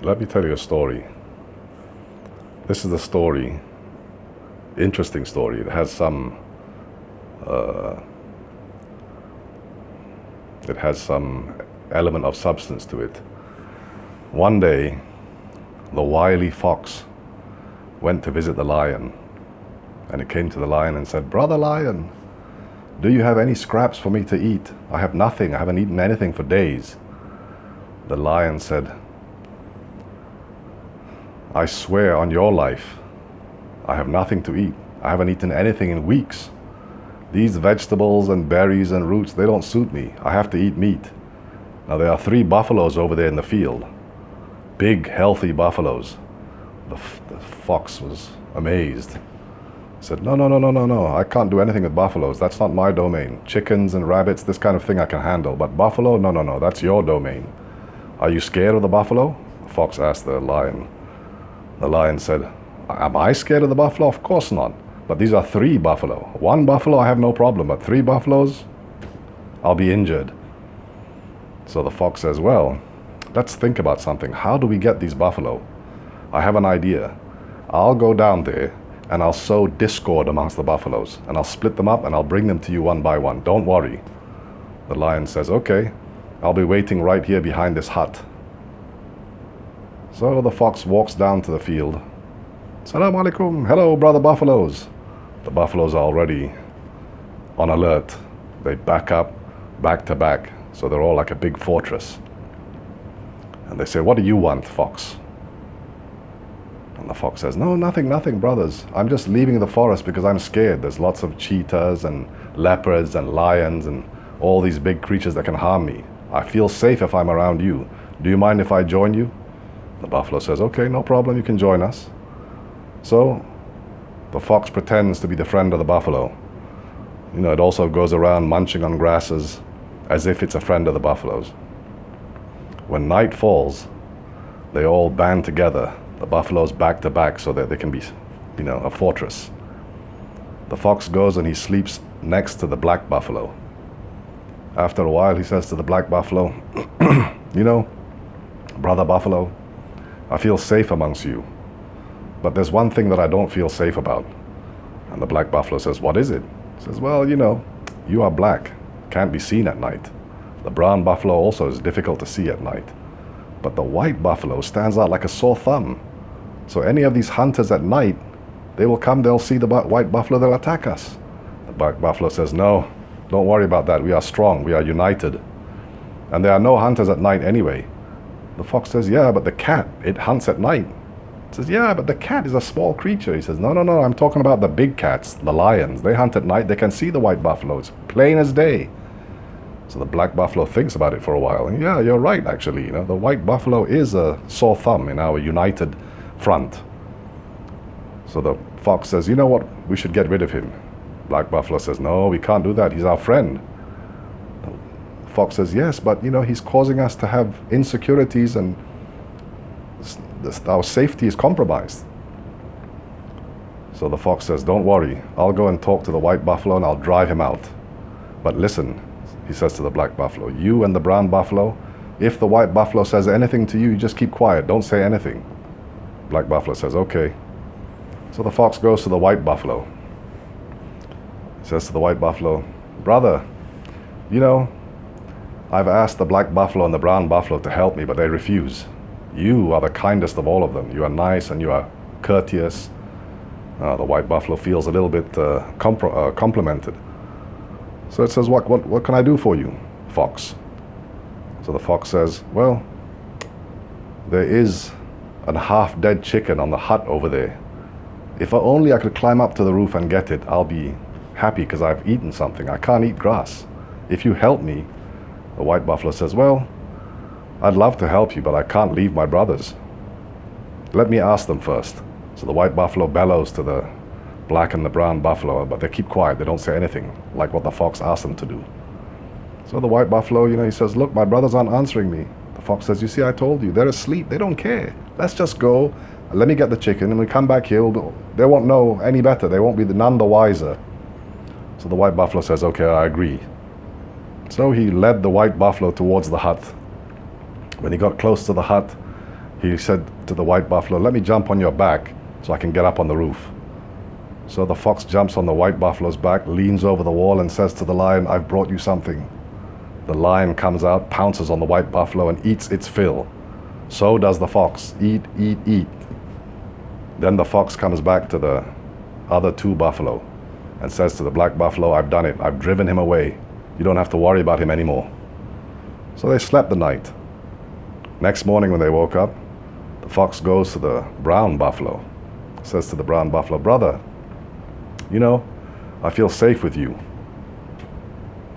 Let me tell you a story. This is the story, interesting story. It has some element of substance to it. One day, the wily fox went to visit the lion, and it came to the lion and said, "Brother lion, do you have any scraps for me to eat? I have nothing. I haven't eaten anything for days." The lion said, "I swear on your life, I have nothing to eat. I haven't eaten anything in weeks. These vegetables and berries and roots, they don't suit me. I have to eat meat." Now there are 3 buffaloes over there in the field. Big, healthy buffaloes. The fox was amazed. He said, No, I can't do anything with buffaloes. That's not my domain. Chickens and rabbits, this kind of thing I can handle. But buffalo, no, that's your domain. Are you scared of the buffalo? The fox asked the lion. The lion said, "Am I scared of the buffalo? Of course not. But these are 3 buffalo. 1 buffalo, I have no problem. But 3 buffaloes, I'll be injured." So the fox says, "Well, let's think about something. How do we get these buffalo? I have an idea. I'll go down there and I'll sow discord amongst the buffaloes. And I'll split them up and I'll bring them to you one by one. Don't worry." The lion says, "Okay, I'll be waiting right here behind this hut." So the fox walks down to the field. "Salaam alaikum. Hello, brother buffaloes." The buffaloes are already on alert. They back up, back to back. So they're all like a big fortress. And they say, "What do you want, fox?" And the fox says, "No, nothing, brothers. I'm just leaving the forest because I'm scared. There's lots of cheetahs and leopards and lions and all these big creatures that can harm me. I feel safe if I'm around you. Do you mind if I join you?" The buffalo says, "Okay, no problem, you can join us." So the fox pretends to be the friend of the buffalo. It also goes around munching on grasses as if it's a friend of the buffaloes. When night falls, they all band together, the buffaloes back to back, so that they can be, a fortress. The fox goes and he sleeps next to the black buffalo. After a while, he says to the black buffalo, "Brother buffalo, I feel safe amongst you. But there's one thing that I don't feel safe about." And the black buffalo says, "What is it?" He says, "Well, you are black, can't be seen at night. The brown buffalo also is difficult to see at night. But the white buffalo stands out like a sore thumb. So any of these hunters at night, they will come, they'll see the white buffalo, they'll attack us." The black buffalo says, "No, don't worry about that. We are strong, we are united. And there are no hunters at night anyway." The fox says, "Yeah, but the cat, it hunts at night." He says, "Yeah, but the cat is a small creature." He says, No, I'm talking about the big cats, the lions. They hunt at night, they can see the white buffalo. It's plain as day." So the black buffalo thinks about it for a while. And "Yeah, you're right, actually. The white buffalo is a sore thumb in our united front." So the fox says, "You know what? We should get rid of him." Black buffalo says, "No, we can't do that. He's our friend." The fox says, "Yes, but he's causing us to have insecurities and our safety is compromised." So the fox says, "Don't worry. I'll go and talk to the white buffalo and I'll drive him out. But listen," he says to the black buffalo, "you and the brown buffalo, if the white buffalo says anything to you, you just keep quiet. Don't say anything." Black buffalo says, "Okay." So the fox goes to the white buffalo. He says to the white buffalo, "Brother, I've asked the black buffalo and the brown buffalo to help me, but they refuse. You are the kindest of all of them. You are nice and you are courteous." The white buffalo feels a little bit complimented. So it says, what can I do for you, fox?" So the fox says, "Well, there is a half-dead chicken on the hut over there. If only I could climb up to the roof and get it, I'll be happy because I've eaten something. I can't eat grass. If you help me." The white buffalo says, "Well, I'd love to help you, but I can't leave my brothers. Let me ask them first." So the white buffalo bellows to the black and the brown buffalo, but they keep quiet. They don't say anything, like what the fox asked them to do. So the white buffalo, he says, "Look, my brothers aren't answering me." The fox says, "You see, I told you, they're asleep. They don't care. Let's just go. Let me get the chicken, and we come back here. They won't know any better. They won't be none the wiser." So the white buffalo says, "Okay, I agree." So he led the white buffalo towards the hut. When he got close to the hut, He said to the white buffalo, let me jump on your back so I can get up on the roof. So the fox jumps on the white buffalo's back, leans over the wall and says to the lion, I've brought you something. The lion comes out, pounces on the white buffalo and eats its fill. So does the fox. Eat, eat, eat. Then the fox comes back to the other two buffalo and says to the black buffalo, I've done it. I've driven him away. You don't have to worry about him anymore. So they slept the night. Next morning when they woke up, the fox goes to the brown buffalo, says to the brown buffalo, brother, you know, I feel safe with you.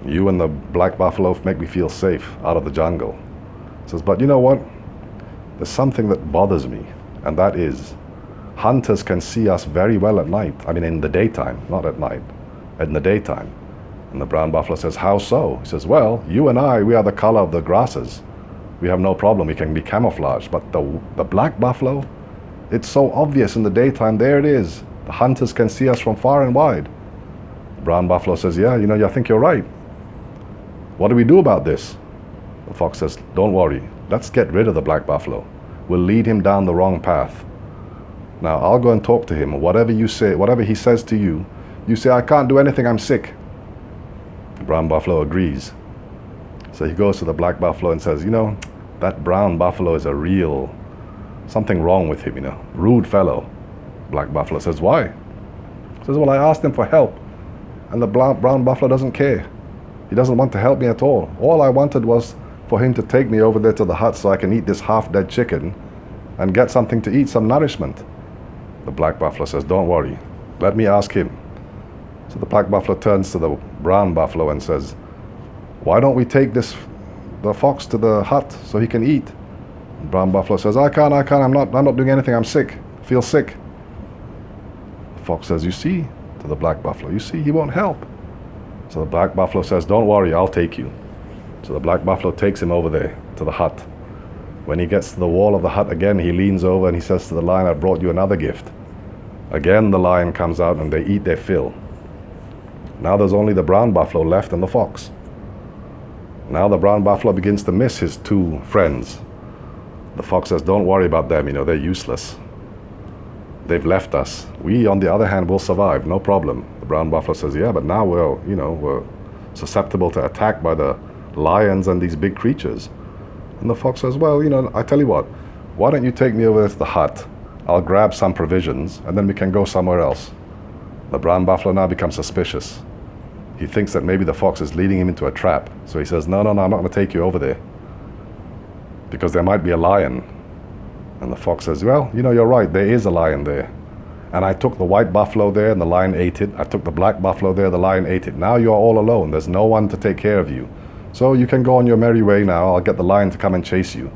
You and the black buffalo make me feel safe out of the jungle. Says, but you know what? There's something that bothers me, and that is hunters can see us very well at night. I mean, in the daytime, not at night, in the daytime. And the brown buffalo says, how so? He says, well, you and I, we are the color of the grasses. We have no problem, we can be camouflaged. But the black buffalo, it's so obvious in the daytime, there it is. The hunters can see us from far and wide. The brown buffalo says, yeah, you know, I think you're right. What do we do about this? The fox says, don't worry, let's get rid of the black buffalo. We'll lead him down the wrong path. Now, I'll go and talk to him. Whatever you say, whatever he says to you, you say, I can't do anything, I'm sick. The brown buffalo agrees. So he goes to the black buffalo and says, you know, that brown buffalo is a real, something wrong with him, you know, rude fellow. Black buffalo says, why? He says, well, I asked him for help, and the brown buffalo doesn't care. He doesn't want to help me at all. All I wanted was for him to take me over there to the hut so I can eat this half-dead chicken and get something to eat, some nourishment. The black buffalo says, don't worry, let me ask him. So the black buffalo turns to the brown buffalo and says, why don't we take the fox to the hut so he can eat? The brown buffalo says, I can't, I'm not doing anything, I'm sick, I feel sick. The fox says, you see, to the black buffalo, you see, he won't help. So the black buffalo says, don't worry, I'll take you. So the black buffalo takes him over there to the hut. When he gets to the wall of the hut again, he leans over and he says to the lion, I brought you another gift. Again, the lion comes out and they eat their fill. Now there's only the brown buffalo left and the fox. Now the brown buffalo begins to miss his two friends. The fox says, don't worry about them, you know, they're useless. They've left us. We, on the other hand, will survive, no problem. The brown buffalo says, yeah, but now we're susceptible to attack by the lions and these big creatures. And the fox says, well, you know, I tell you what, why don't you take me over to the hut? I'll grab some provisions and then we can go somewhere else. The brown buffalo now becomes suspicious. He thinks that maybe the fox is leading him into a trap. So he says, no, I'm not going to take you over there because there might be a lion. And the fox says, well, you know, you're right, there is a lion there. And I took the white buffalo there and the lion ate it. I took the black buffalo there, the lion ate it. Now you're all alone. There's no one to take care of you. So you can go on your merry way now. I'll get the lion to come and chase you.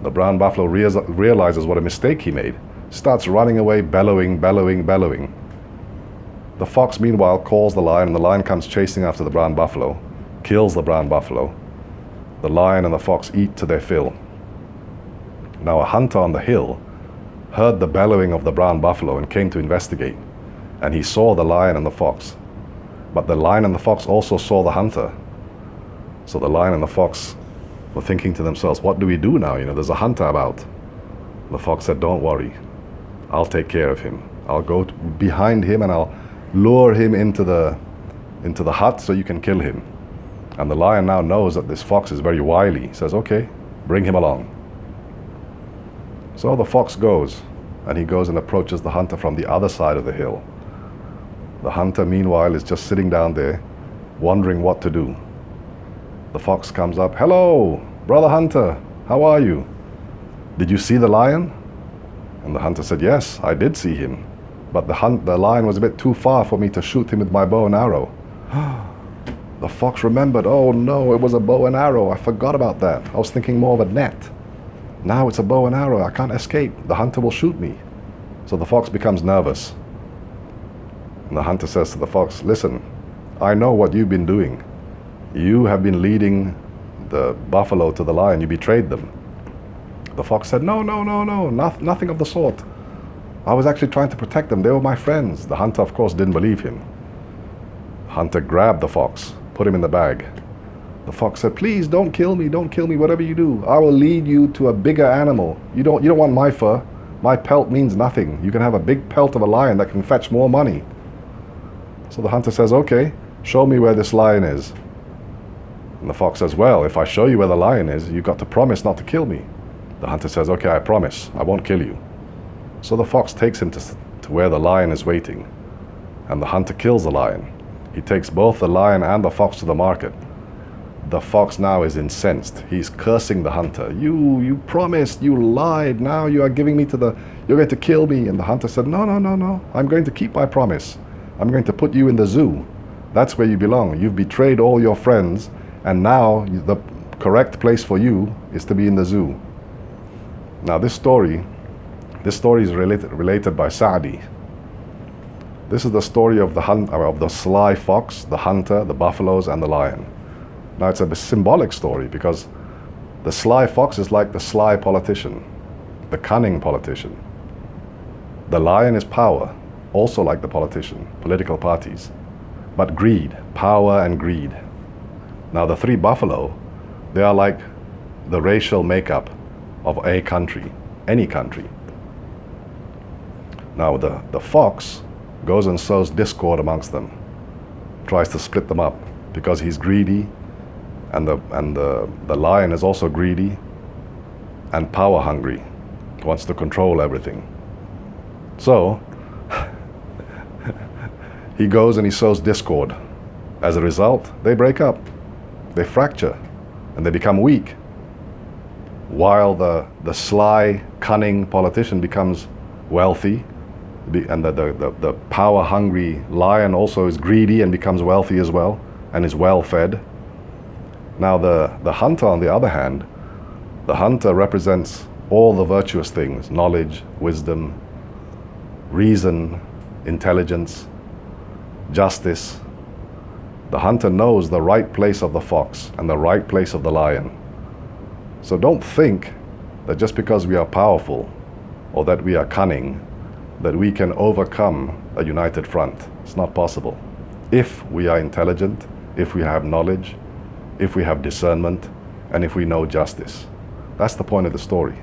The brown buffalo realizes what a mistake he made. Starts running away, bellowing. The fox, meanwhile, calls the lion, and the lion comes chasing after the brown buffalo, kills the brown buffalo. The lion and the fox eat to their fill. Now a hunter on the hill heard the bellowing of the brown buffalo and came to investigate. And he saw the lion and the fox. But the lion and the fox also saw the hunter. So the lion and the fox were thinking to themselves, what do we do now? You know, there's a hunter about. The fox said, don't worry, I'll take care of him. I'll go behind him and I'll lure him into the hut so you can kill him. And the lion now knows that this fox is very wily. He says, okay, bring him along. So the fox goes, and he goes and approaches the hunter from the other side of the hill. The hunter, meanwhile, is just sitting down there, wondering what to do. The fox comes up, hello, brother hunter, how are you? Did you see the lion? And the hunter said, yes, I did see him. But the lion was a bit too far for me to shoot him with my bow and arrow. The fox remembered, oh no, it was a bow and arrow. I forgot about that. I was thinking more of a net. Now it's a bow and arrow. I can't escape. The hunter will shoot me. So the fox becomes nervous. And the hunter says to the fox, listen, I know what you've been doing. You have been leading the buffalo to the lion. You betrayed them. The fox said, no, nothing of the sort. I was actually trying to protect them. They were my friends. The hunter, of course, didn't believe him. The hunter grabbed the fox, put him in the bag. The fox said, please don't kill me, whatever you do. I will lead you to a bigger animal. You don't want my fur. My pelt means nothing. You can have a big pelt of a lion that can fetch more money. So the hunter says, okay, show me where this lion is. And the fox says, well, if I show you where the lion is, you've got to promise not to kill me. The hunter says, okay, I promise, I won't kill you. So the fox takes him to where the lion is waiting. And the hunter kills the lion. He takes both the lion and the fox to the market. The fox now is incensed. He's cursing the hunter. You promised, you lied, now you are giving me you're going to kill me. And the hunter said, no, I'm going to keep my promise. I'm going to put you in the zoo. That's where you belong. You've betrayed all your friends, and now the correct place for you is to be in the zoo. Now this story is related by Sa'di. This is the story of the sly fox, the hunter, the buffaloes, and the lion. Now it's a symbolic story because the sly fox is like the sly politician, the cunning politician. The lion is power, also like the politician, political parties, but greed, power and greed. Now the three buffalo, they are like the racial makeup of a country, any country. Now the fox goes and sows discord amongst them, tries to split them up because he's greedy, and the lion is also greedy and power hungry, wants to control everything. So he goes and he sows discord. As a result, they break up, they fracture, and they become weak, while the sly, cunning politician becomes wealthy, and the power-hungry lion also is greedy and becomes wealthy as well, and is well-fed. Now the hunter, on the other hand, the hunter represents all the virtuous things: knowledge, wisdom, reason, intelligence, justice. The hunter knows the right place of the fox and the right place of the lion. So don't think that just because we are powerful or that we are cunning, that we can overcome a united front. It's not possible. If we are intelligent, if we have knowledge, if we have discernment, and if we know justice. That's the point of the story.